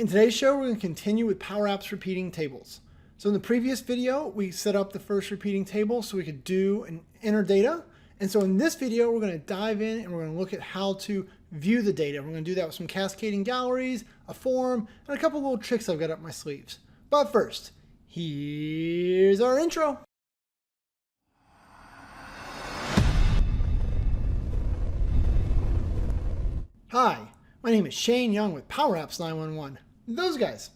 In today's show, we're going to continue with PowerApps Repeating Tables. So in the previous video, we set up the first repeating table so we could do and enter data. And so in this video, we're going to dive in and we're going to look at how to view the data. We're going to do that with some cascading galleries, a form, and a couple little tricks I've got up my sleeves. But first, here's our intro. Hi, my name is Shane Young with PowerApps 911. Those guys.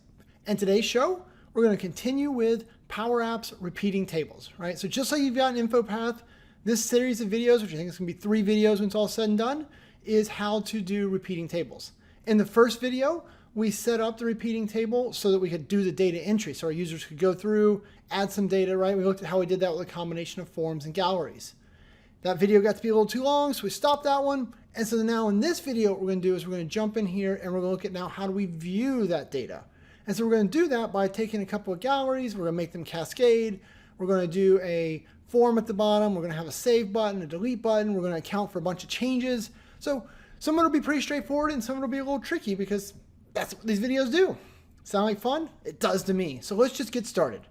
And today's show, we're going to continue with PowerApps Repeating Tables, right? So just like you've got an InfoPath, this series of videos, which I think is going to be 3 videos when it's all said and done, is how to do repeating tables. In the first video, we set up the repeating table so that we could do the data entry. So our users could go through, add some data, right? We looked at how we did that with a combination of forms and galleries. That video got to be a little too long, so we stopped that one. And so now in this video, what we're going to do is we're going to jump in here and we're going to look at now how do we view that data. And so we're going to do that by taking a couple of galleries. We're going to make them cascade. We're going to do a form at the bottom. We're going to have a save button, a delete button. We're going to account for a bunch of changes. So some of it will be pretty straightforward and some of it will be a little tricky because that's what these videos do. Sound like fun? It does to me. So let's just get started.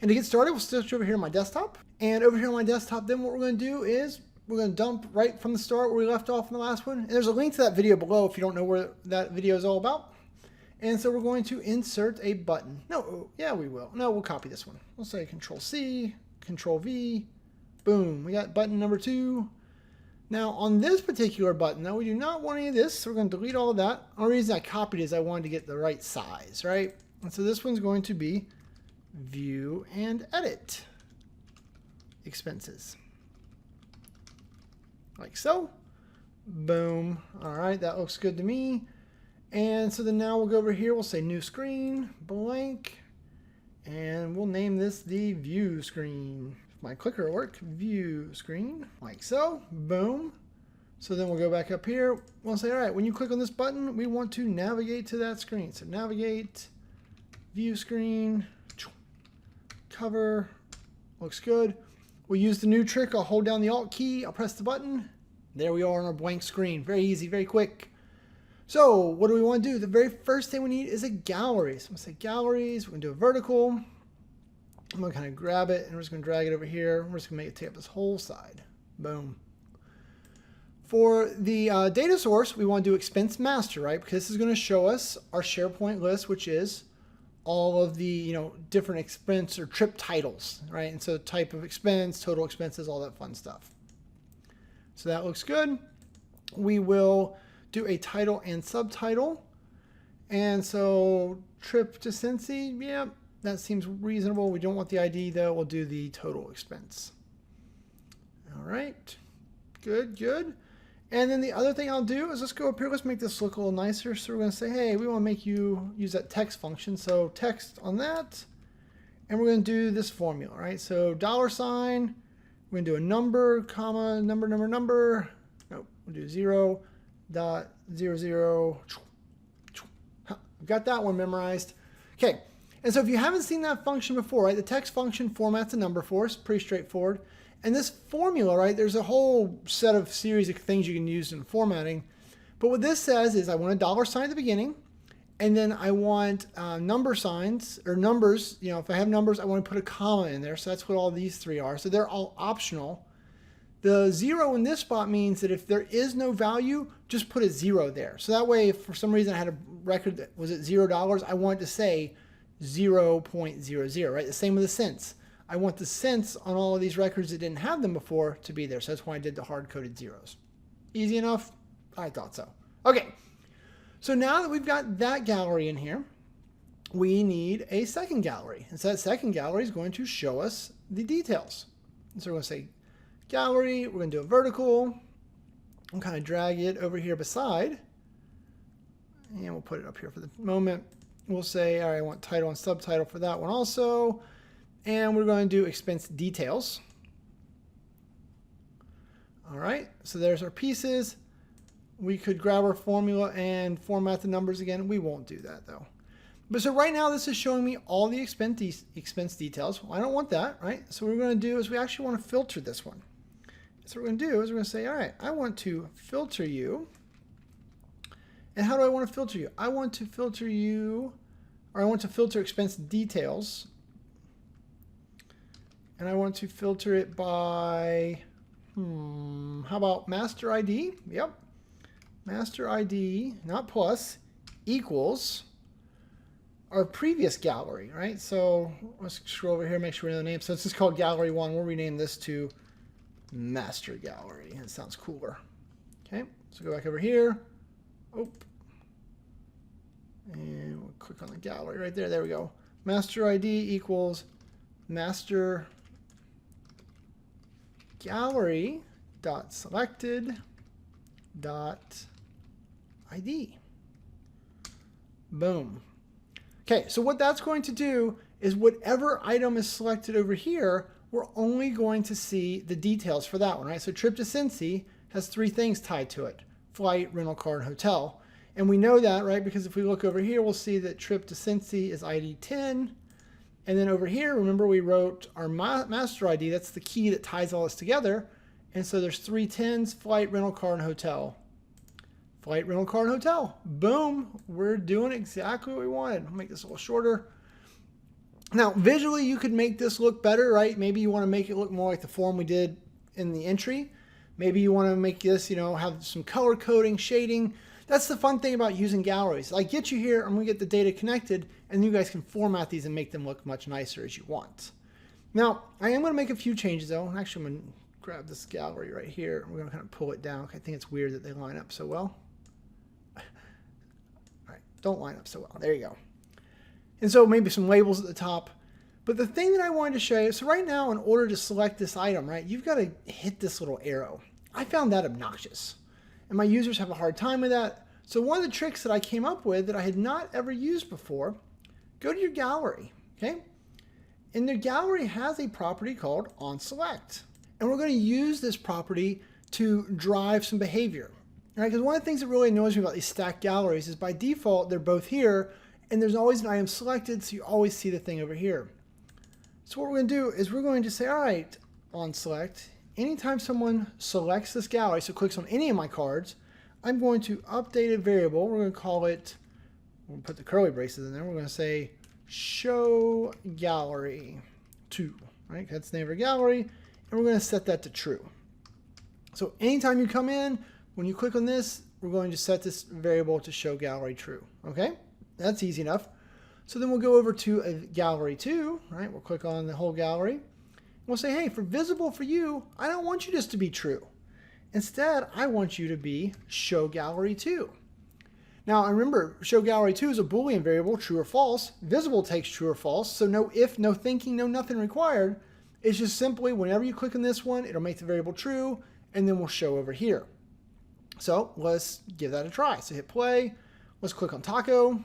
And to get started, we'll switch over here on my desktop. And over here on my desktop, then what we're going to do is we're going to dump right from the start where we left off in the last one. And there's a link to that video below if you don't know where that video is all about. And so we're going to insert a button. No, yeah, we will. No, we'll copy this one. We'll say Control-C, Control-V. Boom. We got button number 2. Now on this particular button, now we do not want any of this. So we're going to delete all of that. The only reason I copied is I wanted to get the right size, right? And so this one's going to be View and Edit Expenses. Like so. Boom. All right, that looks good to me. And so then now we'll go over here. We'll say New Screen, blank. And we'll name this the View Screen. If my clicker will work, View Screen. Like so. Boom. So then we'll go back up here. We'll say, all right, when you click on this button, we want to navigate to that screen. So navigate, View Screen, cover. Looks good. We'll use the new trick. I'll hold down the Alt key. I'll press the button. There we are on our blank screen. Very easy, very quick. So what do we want to do? The very first thing we need is a gallery. So I'm going to say galleries. We're going to do a vertical. I'm going to kind of grab it and we're just going to drag it over here. We're just going to make it take up this whole side. Boom. For the data source, we want to do expense master, right? Because this is going to show us our SharePoint list, which is all of the different expense or trip titles, right? And so type of expense, total expenses, all that fun stuff. So that looks good. We will do a title and subtitle. And so trip to Cincy, yeah, that seems reasonable. We don't want the ID though. We'll do the total expense. All right, good, good. And then the other thing I'll do is let's go up here. Let's make this look a little nicer. So we're going to say, hey, we want to make you use that text function. So text on that. And we're going to do this formula, right? So $sign. We're going to do a number, comma, number. Nope, we'll do 0.00. I've got that one memorized. Okay. And so if you haven't seen that function before, right? The text function formats a number for us. Pretty straightforward. And this formula, right, there's a whole set of series of things you can use in formatting. But what this says is I want a $sign at the beginning, and then I want number signs, or numbers. If I have numbers, I want to put a comma in there. So that's what all these 3 are. So they're all optional. The 0 in this spot means that if there is no value, just put a 0 there. So that way, if for some reason I had a record that was at $0, I want it to say 0.00, right? The same with the cents. I want the cents on all of these records that didn't have them before to be there. So that's why I did the hard-coded zeros. Easy enough? I thought so. Okay. So now that we've got that gallery in here, we need a second gallery. And so that second gallery is going to show us the details. And so we're going to say gallery. We're going to do a vertical. And kind of drag it over here beside. And we'll put it up here for the moment. We'll say, all right, I want title and subtitle for that one also. And we're going to do expense details. All right, so there's our pieces. We could grab our formula and format the numbers again. We won't do that though. But so right now this is showing me all the expense details. Well, I don't want that, right? So what we're going to do is we actually want to filter this one. So what we're going to do is we're going to say, all right, I want to filter you And how do I want to filter you? I want to filter you, or I want to filter expense details. And I want to filter it by, how about master ID? Yep. Master ID, not plus, equals our previous gallery, right? So let's scroll over here, make sure we know the name. So this is called Gallery 1. We'll rename this to Master Gallery. It sounds cooler. Okay, so go back over here. Oh. And we'll click on the gallery right there. There we go. Master ID equals master gallery dot selected dot ID. Boom. Okay, so what that's going to do is whatever item is selected over here, we're only going to see the details for that one, right? So trip to Cincy has 3 things tied to it: flight, rental car, and hotel. And we know that, right? Because if we look over here, we'll see that trip to Cincy is ID 10. And then over here, remember we wrote our master ID. That's the key that ties all this together. And so there's 3 10s: flight, rental car, and hotel. Flight, rental car, and hotel. Boom. We're doing exactly what we wanted. I'll make this a little shorter. Now, visually, you could make this look better, right? Maybe you want to make it look more like the form we did in the entry. Maybe you want to make this, have some color coding, shading. That's the fun thing about using galleries. I get you here, I'm going to get the data connected, and you guys can format these and make them look much nicer as you want. Now, I am going to make a few changes, though. Actually, I'm going to grab this gallery right here. We're going to kind of pull it down. I think it's weird that they line up so well. Don't line up so well. There you go. And so maybe some labels at the top. But the thing that I wanted to show you, so right now in order to select this item, right, you've got to hit this little arrow. I found that obnoxious. And my users have a hard time with that. So one of the tricks that I came up with that I had not ever used before, go to your gallery, okay? And the gallery has a property called onSelect. And we're going to use this property to drive some behavior. Right, because one of the things that really annoys me about these stacked galleries is by default, they're both here, and there's always an item selected, so you always see the thing over here. So what we're going to do is we're going to say, all right, onSelect, anytime someone selects this gallery, so clicks on any of my cards, I'm going to update a variable. We're going to call it, we'll put the curly braces in there, we're going to say show gallery 2, right? That's the name of our gallery, and we're going to set that to true. So anytime you come in, when you click on this, we're going to set this variable to show gallery true. Okay, that's easy enough. So then we'll go over to a gallery 2, right? We'll click on the whole gallery. We'll say, hey, for visible for you, I don't want you just to be true. Instead, I want you to be show gallery 2. Now, remember, show gallery 2 is a Boolean variable, true or false. Visible takes true or false, so no if, no thinking, no nothing required. It's just simply whenever you click on this one, it'll make the variable true, and then we'll show over here. So let's give that a try. So hit play. Let's click on Taco.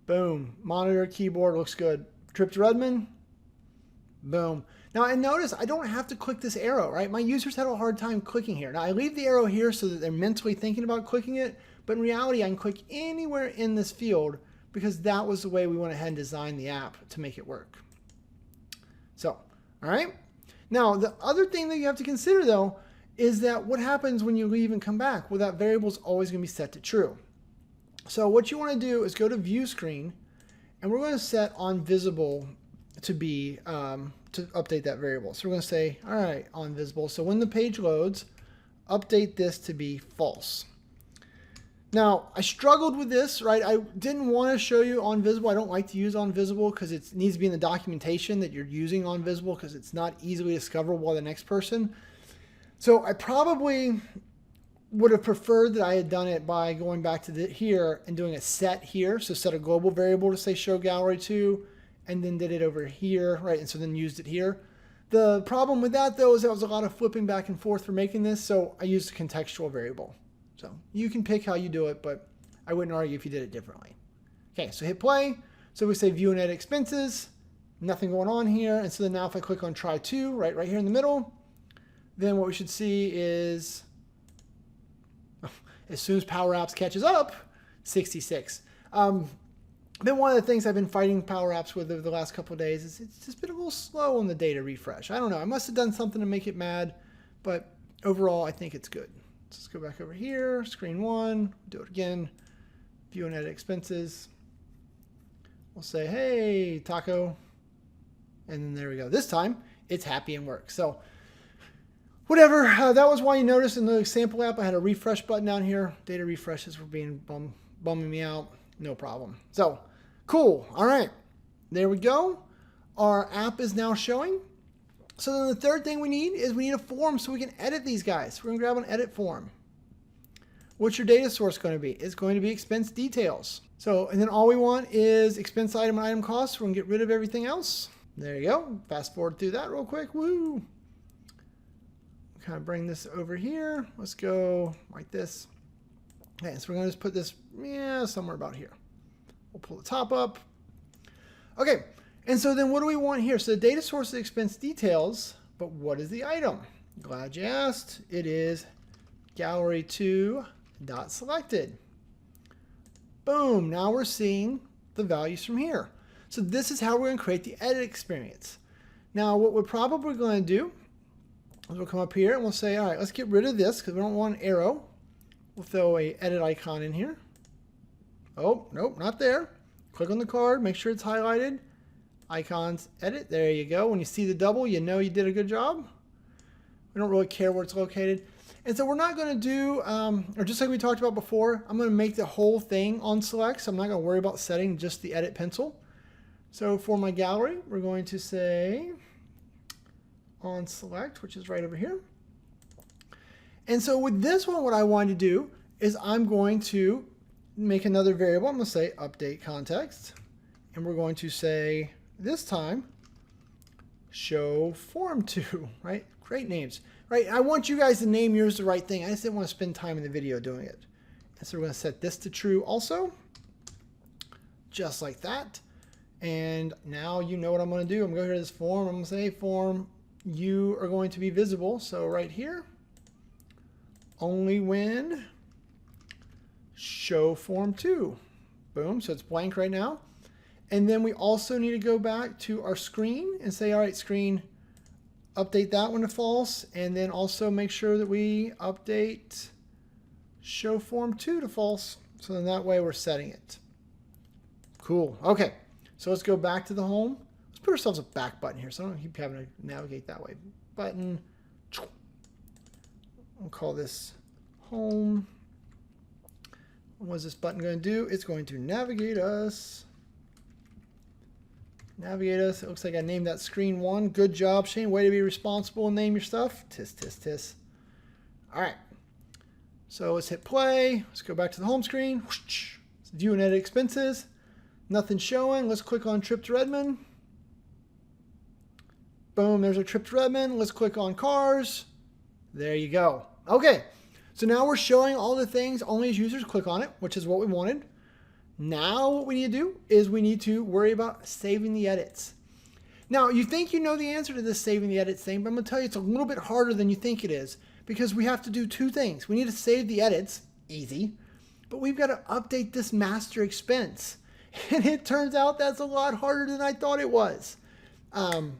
Boom. Monitor, keyboard, looks good. Trip to Redmond. Boom. Now, and notice I don't have to click this arrow, right? My users have a hard time clicking here. Now, I leave the arrow here so that they're mentally thinking about clicking it, but in reality, I can click anywhere in this field because that was the way we went ahead and designed the app to make it work. So, all right. Now, the other thing that you have to consider, though, is that what happens when you leave and come back? Well, that variable is always going to be set to true. So what you want to do is go to View Screen, and we're going to set onVisible to be, to update that variable. So we're going to say, all right, onVisible. So when the page loads, update this to be false. Now, I struggled with this, right? I didn't want to show you onVisible. I don't like to use onVisible because it needs to be in the documentation that you're using onVisible because it's not easily discoverable by the next person. So I probably would have preferred that I had done it by going back to here and doing a set here. So set a global variable to say show gallery 2 and then did it over here, right? And so then used it here. The problem with that though is there was a lot of flipping back and forth for making this. So I used a contextual variable. So you can pick how you do it, but I wouldn't argue if you did it differently. Okay, so hit play. So we say view and edit expenses, nothing going on here. And so then now if I click on try 2, right here in the middle, then what we should see is, as soon as PowerApps catches up, 66. Then one of the things I've been fighting PowerApps with over the last couple of days is it's just been a little slow on the data refresh. I don't know. I must have done something to make it mad, but overall, I think it's good. So let's go back over here, screen 1, do it again. view and edit expenses. We'll say, hey, taco. And then there we go. This time it's happy and works. So whatever, that was why you noticed in the sample app I had a refresh button down here. Data refreshes were being bumming me out. No problem. So cool. All right, there we go. Our app is now showing. So then the third thing we need is we need a form so we can edit these guys. We're gonna grab an edit form. What's your data source going to be? It's going to be expense details. So, and then all we want is expense item and item costs. We're gonna get rid of everything else. There you go. Fast forward through that real quick. Woo. Kind of bring this over here. Let's go like this. Okay, so we're gonna just put this, somewhere about here. We'll pull the top up. Okay, and so then what do we want here? So the data source is expense details, but what is the item? Glad you asked. It is gallery2.selected. Boom, now we're seeing the values from here. So this is how we're gonna create the edit experience. Now what we're probably gonna do is we'll come up here and we'll say, all right, let's get rid of this because we don't want an arrow. We'll throw a edit icon in here. Oh, nope, not there. Click on the card, make sure it's highlighted. Icons, edit, there you go. When you see the double, you know you did a good job. We don't really care where it's located. And so we're not gonna do, or just like we talked about before, I'm gonna make the whole thing on select, so I'm not gonna worry about setting just the edit pencil. So for my gallery, we're going to say on select, which is right over here. And so with this one, what I want to do is I'm going to make another variable. I'm going to say update context. And we're going to say this time, show form to, right? Great names, right? I want you guys to name yours the right thing. I just didn't want to spend time in the video doing it. And so we're going to set this to true also, just like that. And now you know what I'm going to do. I'm going to go here to this form. I'm going to say form, you are going to be visible. So right here, only when show form to. Boom, so it's blank right now. And then we also need to go back to our screen and say, all right, screen, update that one to false. And then also make sure that we update show form to false. So then that way we're setting it. Cool, okay. So let's go back to the home. Let's put ourselves a back button here so I don't keep having to navigate that way. Button. We'll call this home. What is this button going to do? It's going to navigate us. Navigate us. It looks like I named that screen 1. Good job, Shane. Way to be responsible and name your stuff. Tis, tis, tis. All right. So let's hit play. Let's go back to the home screen. Let's view and edit expenses. Nothing showing. Let's click on trip to Redmond. Boom, there's our trip to Redmond. Let's click on cars. There you go. Okay, so now we're showing all the things only as users click on it, which is what we wanted. Now what we need to do is we need to worry about saving the edits. Now, you think you know the answer to this saving the edits thing, but I'm going to tell you it's a little bit harder than you think it is because we have to do two things. We need to save the edits, easy, but we've got to update this master expense. And it turns out that's a lot harder than I thought it was. And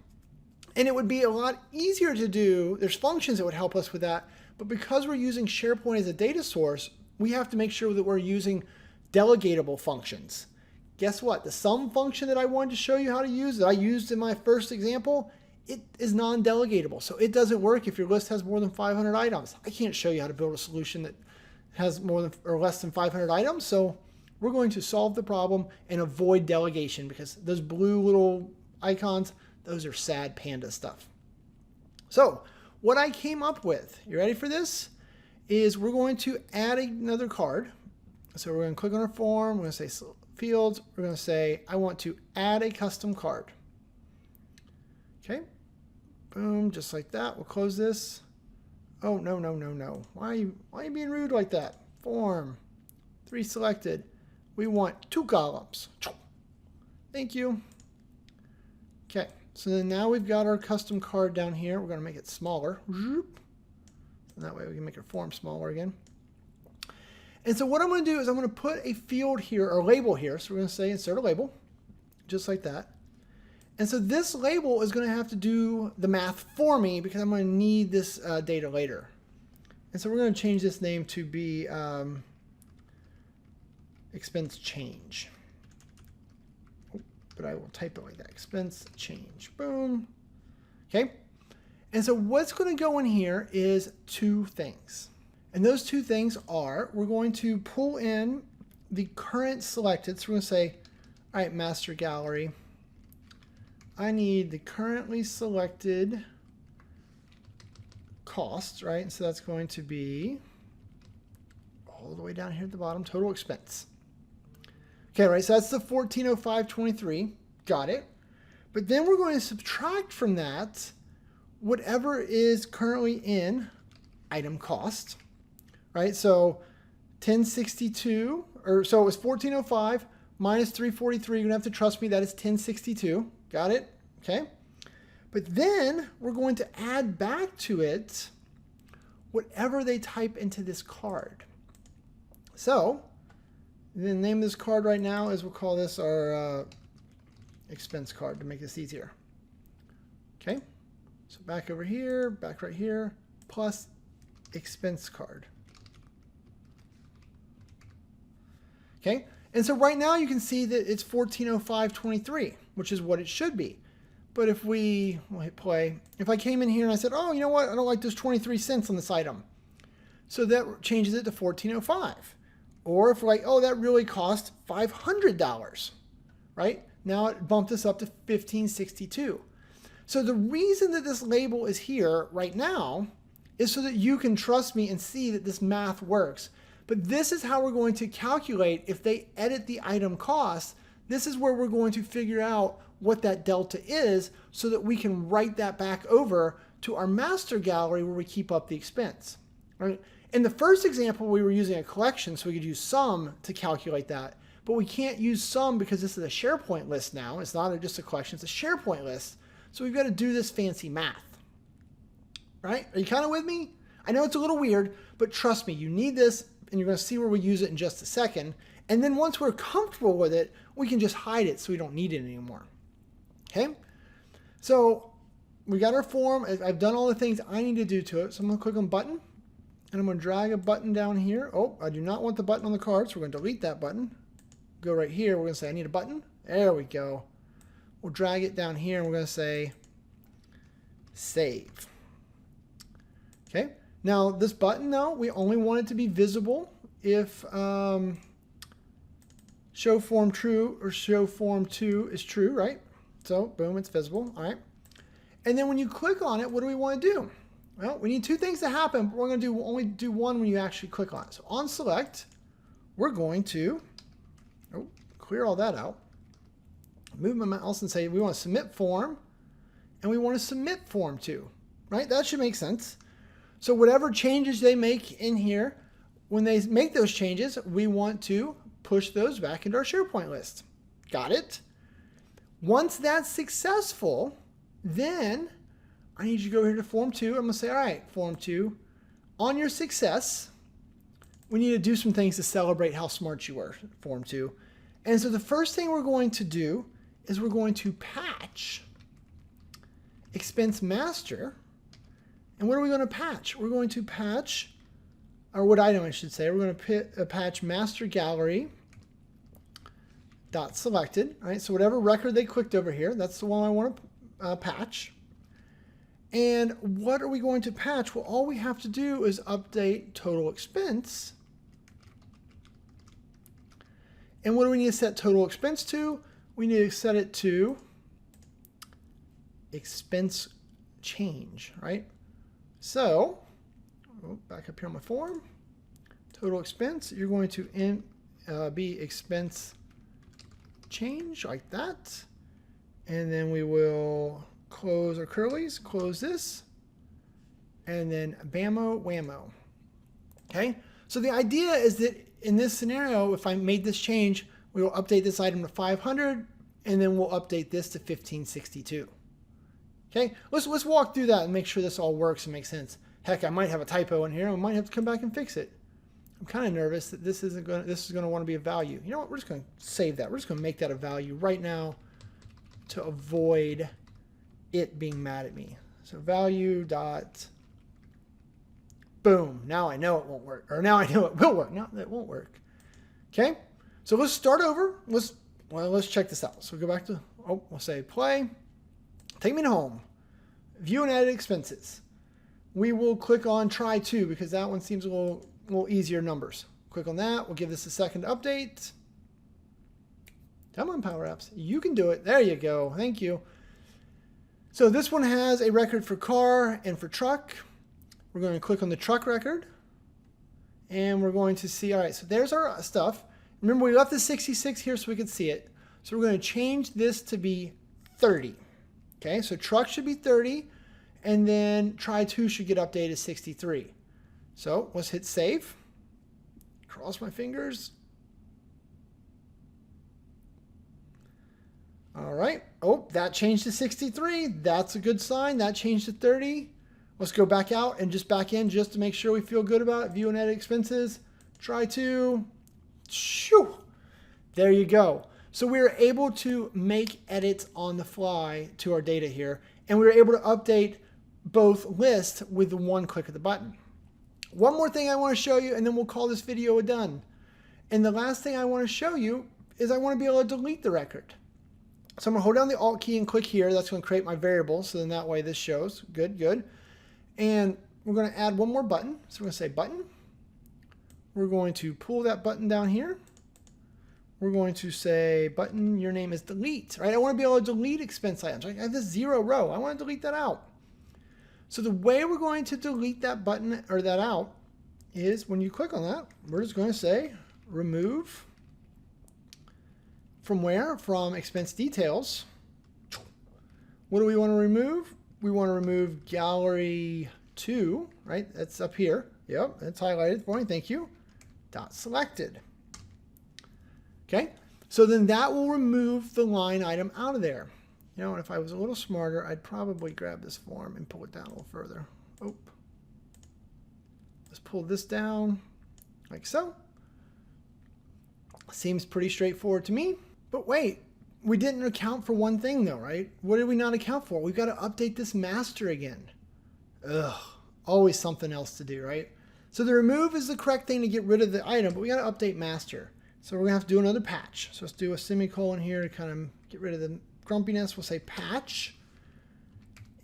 it would be a lot easier to do. There's functions that would help us with that. But because we're using SharePoint as a data source, we have to make sure that we're using delegatable functions. Guess what? The sum function that I wanted to show you how to use, that I used in my first example, it is non-delegatable. So it doesn't work if your list has more than 500 items. I can't show you how to build a solution that has more than or less than 500 items. So we're going to solve the problem and avoid delegation because those blue little icons, those are sad panda stuff. So what I came up with, you ready for this? Is we're going to add another card. So we're going to click on our form. We're going to say fields. We're going to say, I want to add a custom card. Okay. Boom, just like that. We'll close this. Oh, no, no, no, no. Why are you being rude like that? Form, 3 selected. We want 2 columns. Thank you. Okay, so then now we've got our custom card down here. We're going to make it smaller. And that way we can make our form smaller again. And so what I'm going to do is I'm going to put a field here, or a label here. So we're going to say insert a label, just like that. And so this label is going to have to do the math for me because I'm going to need this data later. And so we're going to change this name to be expense change. Oh, but I will type it like that. Expense change. Boom. Okay. And so what's going to go in here is two things. And those two things are, we're going to pull in the current selected. So we're going to say, all right, master gallery, I need the currently selected costs, right? And so that's going to be all the way down here at the bottom, total expense. Okay, right, so that's the 1405.23. Got it. But then we're going to subtract from that whatever is currently in item cost, right? So 1062, or so it was 1405 minus 343. You're going to have to trust me, that is 1062. Got it? Okay. But then we're going to add back to it whatever they type into this card. So the name of this card right now is, we'll call this our expense card to make this easier. Okay. So back over here, back right here, plus expense card. Okay. And so right now you can see that it's 1405.23, which is what it should be. But if we'll hit play, if I came in here and I said, oh, you know what? I don't like those 23 cents on this item. So that changes it to 1405. Or if we're like, oh, that really cost $500, right? Now it bumped us up to 1562. So the reason that this label is here right now is so that you can trust me and see that this math works. But this is how we're going to calculate if they edit the item cost. This is where we're going to figure out what that delta is so that we can write that back over to our master gallery where we keep up the expense. Right? In the first example, we were using a collection, so we could use sum to calculate that. But we can't use sum because this is a SharePoint list now. It's not just a collection, it's a SharePoint list. So we've got to do this fancy math. Right? Are you kind of with me? I know it's a little weird, but trust me, you need this, and you're going to see where we use it in just a second. And then once we're comfortable with it, we can just hide it so we don't need it anymore. Okay? So we got our form. I've done all the things I need to do to it. So I'm going to click on button, and I'm going to drag a button down here. Oh, I do not want the button on the card, so we're going to delete that button. Go right here. We're going to say I need a button. There we go. We'll drag it down here, and we're going to say save. Okay? Now, this button, though, we only want it to be visible if show form true or show form 2 is true, right? So, boom, it's visible. All right. And then when you click on it, what do we want to do? Well, we need two things to happen, but we're going to only do one when you actually click on it. So, on select, we're going to clear all that out. Move my mouse and say we want to submit form, and we want to submit form 2, right? That should make sense. So whatever changes they make in here, when they make those changes, we want to push those back into our SharePoint list. Got it? Once that's successful, then I need you to go here to Form 2. I'm going to say, all right, Form 2, on your success, we need to do some things to celebrate how smart you were, Form 2. And so the first thing we're going to do is we're going to patch expense master. And what are we going to patch? We're going to patch, or what item I should say, we're going to patch master gallery dot selected. Right? So whatever record they clicked over here, that's the one I want to patch. And what are we going to patch? Well, all we have to do is update total expense. And what do we need to set total expense to? We need to set it to expense change, right? So, back up here on my form, total expense, you're going to be expense change like that. And then we will close our curlies, close this, and then bammo whammo. Okay, so the idea is that in this scenario, if I made this change, we will update this item to 500, and then we'll update this to 1562. Okay, let's walk through that and make sure this all works and makes sense. Heck, I might have a typo in here. I might have to come back and fix it. I'm kind of nervous that this is going to want to be a value. You know what? We're just going to save that. We're just going to make that a value right now to avoid it being mad at me. So value dot boom. Now I know it won't work, or now I know it will work. No, that won't work. Okay. So let's start over. Let's check this out. So go back to, we'll say play. Take me to home. View and edit expenses. We will click on try to because that one seems a little easier numbers. Click on that. We'll give this a second to update. Come on, PowerApps. You can do it. There you go. Thank you. So this one has a record for car and for truck. We're going to click on the truck record. And we're going to see, all right, so there's our stuff. Remember, we left the 66 here so we could see it. So we're going to change this to be 30. Okay, so truck should be 30. And then try to should get updated to 63. So let's hit save. Cross my fingers. All right. Oh, that changed to 63. That's a good sign. That changed to 30. Let's go back out and just back in just to make sure we feel good about it. View and edit expenses. Try to. Shoo. There you go. So we were able to make edits on the fly to our data here. And we were able to update both lists with one click of the button. One more thing I want to show you, and then we'll call this video done. And the last thing I want to show you is I want to be able to delete the record. So I'm going to hold down the Alt key and click here. That's going to create my variable. So then that way this shows. Good, good. And we're going to add one more button. So we're going to say button. We're going to pull that button down here. We're going to say button, your name is delete, right? I want to be able to delete expense items. Right? I have this 0 row. I want to delete that out. So the way we're going to delete that button or that out is when you click on that, we're just going to say remove from where? From expense details. What do we want to remove? We want to remove gallery 2, right? That's up here. Yep, that's highlighted for me. Thank you. Dot selected. Okay, so then that will remove the line item out of there. You know, and if I was a little smarter, I'd probably grab this form and pull it down a little further. Oh. Let's pull this down like so. Seems pretty straightforward to me. But wait, we didn't account for one thing though, right? What did we not account for? We've got to update this master again. Ugh, always something else to do, right? So the remove is the correct thing to get rid of the item, but we got to update master. So we're going to have to do another patch. So let's do a semicolon here to kind of get rid of the grumpiness. We'll say patch.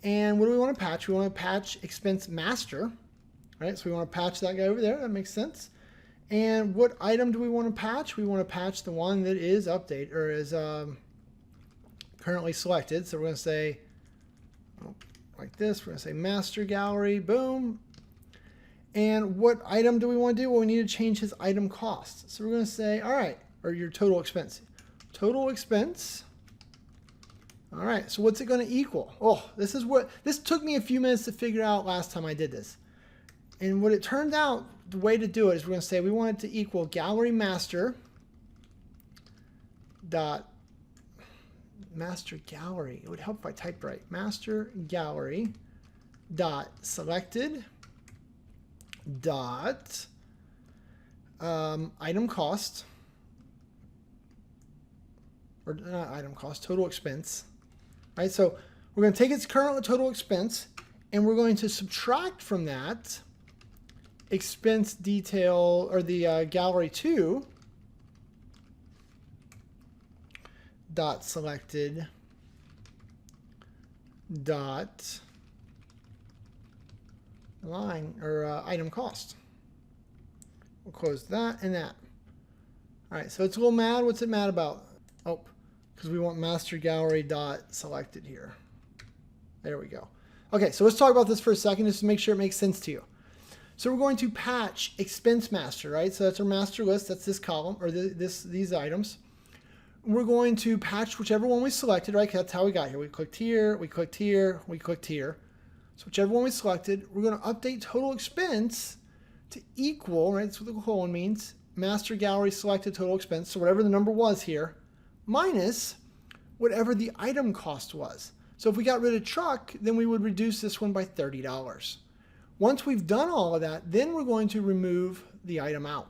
And what do we want to patch? We want to patch expense master, right? So we want to patch that guy over there. That makes sense. And what item do we want to patch? We want to patch the one that is update or is currently selected. So we're going to say like this. We're going to say master gallery. Boom. And what item do we want to do? Well, we need to change his item cost. So we're going to say, all right, or your total expense. Total expense. All right, so what's it going to equal? Oh, this took me a few minutes to figure out last time I did this. And what it turned out, the way to do it is we're going to say we want it to equal gallery master dot master gallery. It would help if I typed right. Master gallery dot selected dot item cost, or not item cost, total expense, right? So we're going to take its current total expense and we're going to subtract from that expense detail or the gallery 2 dot selected dot line or item cost. We'll close that and that. All right, so it's a little mad. What's it mad about? Oh, because we want master gallery dot selected here. There we go. Okay, so let's talk about this for a second just to make sure it makes sense to you. So we're going to patch expense master, right? So that's our master list. That's this column or these items. We're going to patch whichever one we selected, right? 'Cause that's how we got here. We clicked here, we clicked here, we clicked here. So whichever one we selected, we're going to update total expense to equal, right? That's what the colon means. Master gallery selected total expense. So whatever the number was here, minus whatever the item cost was. So if we got rid of truck, then we would reduce this one by $30. Once we've done all of that, then we're going to remove the item out.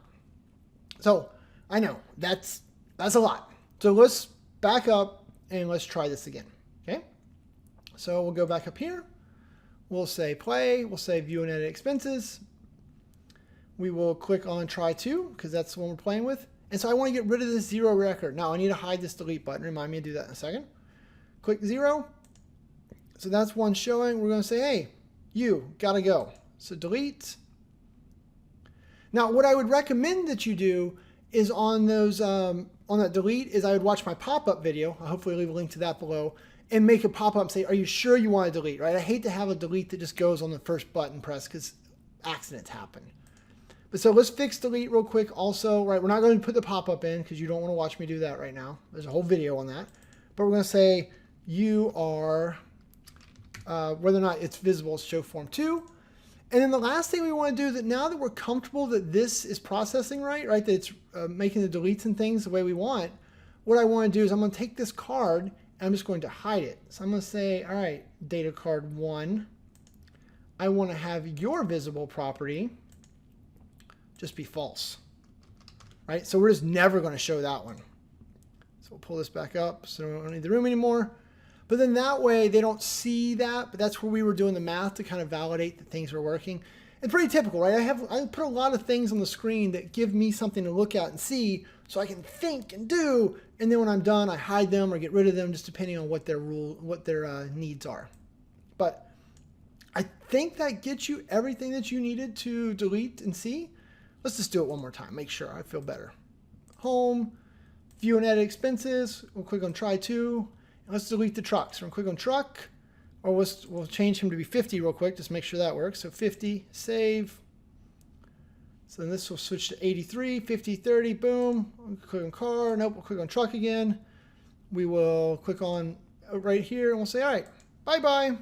So I know that's a lot. So let's back up and let's try this again. Okay. So we'll go back up here. We'll say play. We'll say view and edit expenses. We will click on try to because that's the one we're playing with. And so I want to get rid of this 0 record. Now I need to hide this delete button. Remind me to do that in a second. Click 0. So that's one showing. We're going to say, hey, you gotta go. So delete. Now what I would recommend that you do is on those on that delete is I would watch my pop-up video. I'll hopefully leave a link to that below and make a pop-up and say, are you sure you want to delete, right? I hate to have a delete that just goes on the first button press because accidents happen. But so let's fix delete real quick also, right? We're not going to put the pop-up in because you don't want to watch me do that right now. There's a whole video on that. But we're going to say you are, whether or not it's visible, it's show form 2. And then the last thing we want to do that now that we're comfortable that this is processing right, that it's making the deletes and things the way we want, what I want to do is I'm going to take this card and I'm just going to hide it. So I'm going to say, all right, data card 1, I want to have your visible property just be false, right? So we're just never going to show that one. So we'll pull this back up so we don't need the room anymore. But then that way they don't see that, but that's where we were doing the math to kind of validate that things were working. It's pretty typical, right? I put a lot of things on the screen that give me something to look at and see so I can think and do, and then when I'm done, I hide them or get rid of them just depending on what their needs are. But I think that gets you everything that you needed to delete and see. Let's just do it one more time, make sure I feel better. Home, view and edit expenses, we'll click on try to, and let's delete the trucks. We're gonna click on truck, or we'll change him to be 50 real quick, just make sure that works. So 50, save. So then this will switch to 83, 50, 30, boom. We'll click on car, nope, we'll click on truck again. We will click on right here and we'll say, all right, bye-bye.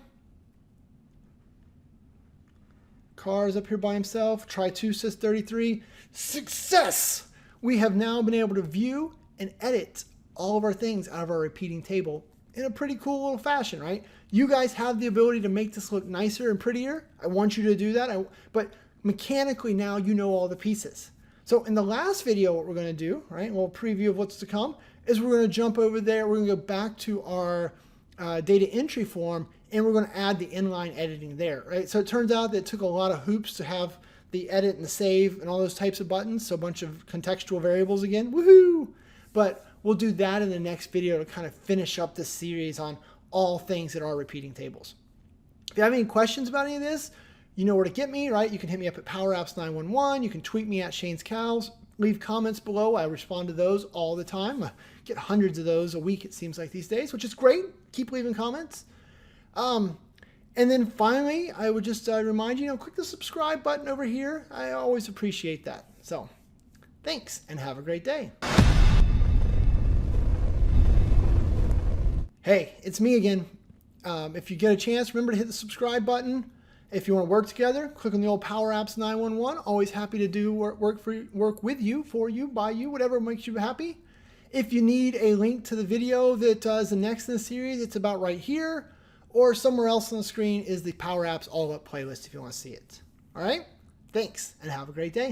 Car is up here by himself. Try to says 33. Success! We have now been able to view and edit all of our things out of our repeating table in a pretty cool little fashion, right? You guys have the ability to make this look nicer and prettier. I want you to do that. But mechanically now you know all the pieces. So in the last video, what we're going to do, right, a little preview of what's to come, is we're going to jump over there. We're going to go back to our data entry form, and we're going to add the inline editing there, right? So it turns out that it took a lot of hoops to have the edit and the save and all those types of buttons. So a bunch of contextual variables again, woohoo! But we'll do that in the next video to kind of finish up this series on all things that are repeating tables. If you have any questions about any of this, you know where to get me, right? You can hit me up at PowerApps 911. You can tweet me at Shane's Cows. Leave comments below. I respond to those all the time. I get hundreds of those a week, it seems like these days, which is great. Keep leaving comments. And then finally, I would just remind you, click the subscribe button over here. I always appreciate that. So thanks and have a great day. Hey, it's me again. If you get a chance, remember to hit the subscribe button. If you want to work together, click on the old PowerApps 911. Always happy to do work with you, for you, by you, whatever makes you happy. If you need a link to the video that is the next in the series, it's about right here, or somewhere else on the screen is the PowerApps All Up playlist if you want to see it. All right? Thanks, and have a great day.